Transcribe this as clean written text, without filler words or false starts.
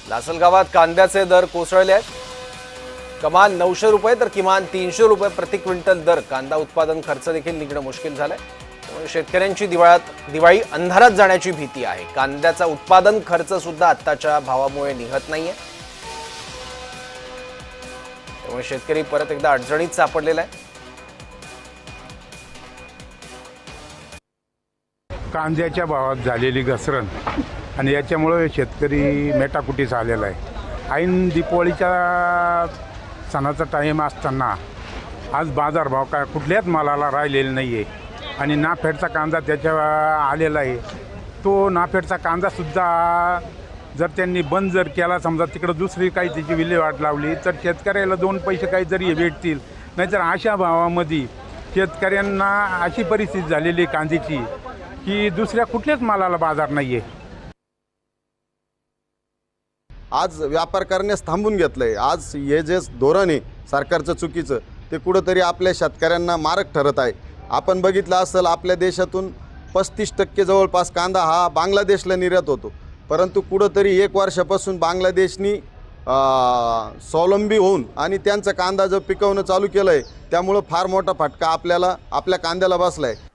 लासलगावात कांद्याचे दर कोसळले आहेत। कमाल 900 रुपये तर किमान 300 रुपये प्रति क्विंटल दर। कांदा उत्पादन खर्च देखील निघणं मुश्किल झालंय। त्यामुळे शेतकऱ्यांची दिवाळी अंधारात जाण्याची भीती आहे। कांद्याचा उत्पादन खर्च सुद्धा आत्ताच्या भावामुळे निघत नाहीये। त्यामुळे शेतकरी परत एकदा अडचणीत सापडलेला आहे। कांद्याच्या भावात झालेली घसरण आणि याच्यामुळे शेतकरी मेटाकुटीस आलेला आहे। ऐन दिवाळीच्या सणाचा टाईम असताना आज बाजारभाव काय कुठल्याच मालाला राहिलेला नाही आहे आणि नाफेडचा कांदा त्याच्या आलेला आहे। तो नाफेडचा कांदासुद्धा जर त्यांनी बंद जर केला, समजा तिकडं दुसरी काही त्याची विल्हेवाट लावली तर शेतकऱ्याला 2 पैसे काहीतरी भेटतील। नाहीतर अशा भावामध्ये शेतकऱ्यांना अशी परिस्थिती झालेली कांद्याची की दुसऱ्या कुठल्याच मालाला बाजार नाही आहे। आज व्यापार करण्यास थांबून घेतलंय। आज हे जे धोरण आहे सरकारचं चुकीचं, ते कुठंतरी आपल्या शेतकऱ्यांना मारक ठरत आहे। आपण बघितलं असेल, आपल्या देशातून 35% जवळपास कांदा हा बांगलादेशला निर्यात होतो, परंतु कुठंतरी 1 वर्षापासून बांगलादेशनी स्वावलंबी होऊन आणि त्यांचा कांदा जो पिकवणं चालू केलं आहे, त्यामुळं फार मोठा फटका आपल्या कांद्याला बसला आहे।